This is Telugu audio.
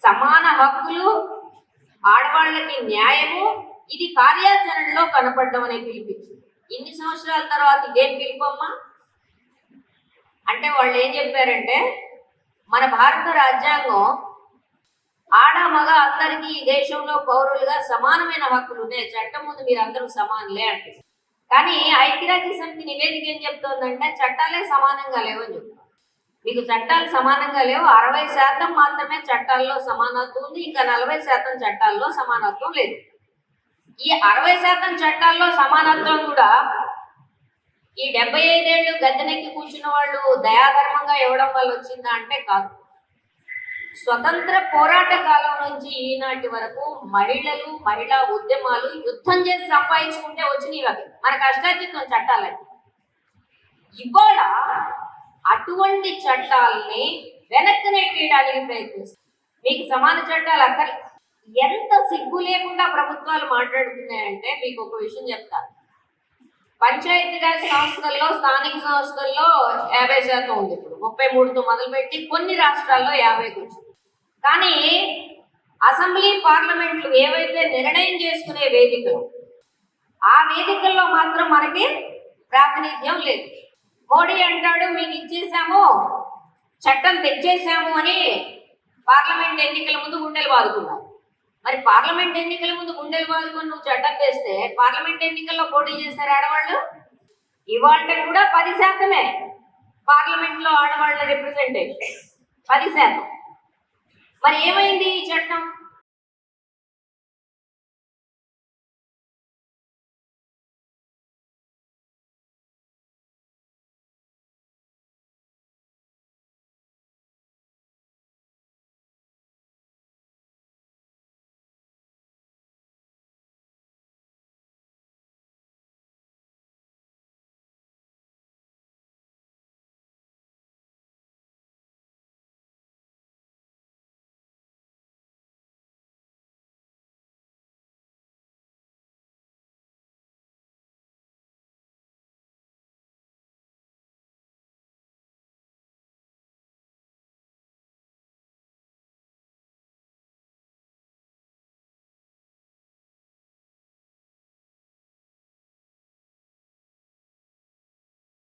సమాన హక్కులు, ఆడవాళ్ళకి న్యాయము, ఇది కార్యాచరణలో కనపడడం అనే పిలిపించింది. ఇన్ని సంవత్సరాల తర్వాత ఇదేం పిలుపమ్మా అంటే వాళ్ళు ఏం చెప్పారంటే, మన భారత రాజ్యాంగం ఆడ మగ అందరికీ ఈ దేశంలో పౌరులుగా సమానమైన హక్కులు ఉన్నాయి, చట్టం ముందు మీరు అందరూ సమానులే అంటే. కానీ ఐక్యరాజ్య సమితి నివేదిక ఏం చెప్తోందంటే చట్టాలే సమానంగా లేవని చెప్తారు. మీకు చట్టాలు సమానంగా లేవు, 60% మాత్రమే చట్టాల్లో సమానత్వం ఉంది, ఇంకా 40% చట్టాల్లో సమానత్వం లేదు. ఈ 60% చట్టాల్లో సమానత్వం కూడా ఈ 75 ఏళ్ళు గద్దెనెక్కి కూర్చున్న వాళ్ళు దయాధర్మంగా ఇవ్వడం వల్ల వచ్చిందా అంటే కాదు. స్వతంత్ర పోరాట కాలం నుంచి ఈనాటి వరకు మహిళలు, మహిళా ఉద్యమాలు యుద్ధం చేసి సంపాదించుకుంటే వచ్చినవి అవి మన కష్టార్జితం చట్టాలని. ఇవాళ అటువంటి చట్టాలని వెనక్కి నెట్టేయడానికి ప్రయత్నిస్తారు. మీకు సమాన చట్టాలు అక్కర్లే. ఎంత సిగ్గు లేకుండా ప్రభుత్వాలు మాట్లాడుతున్నాయంటే మీకు ఒక విషయం చెప్తాను. పంచాయతీరాజ్ సంస్థల్లో, స్థానిక సంస్థల్లో 50% ఉంది. ఇప్పుడు 33తో మొదలుపెట్టి కొన్ని రాష్ట్రాల్లో 50 వచ్చింది. కానీ అసెంబ్లీ, పార్లమెంట్లు ఏవైతే నిర్ణయం చేసుకునే వేదికలు, ఆ వేదికల్లో మాత్రం మనకి ప్రాతినిధ్యం లేదు. మోడీ అంటాడు మీకు ఇచ్చేసాము, చట్టం తెచ్చేసాము అని పార్లమెంట్ ఎన్నికల ముందు గుండెలు బాదుకున్నారు. మరి పార్లమెంట్ ఎన్నికల ముందు గుండెలు బాదుకొని నువ్వు చట్టం తెస్తే పార్లమెంట్ ఎన్నికల్లో పోటీ చేస్తారు ఆడవాళ్ళు. ఇవాళ కూడా 10% పార్లమెంట్లో ఆడవాళ్ళ రిప్రజెంటేషన్ 10%. మరి ఏమైంది ఈ చట్టం?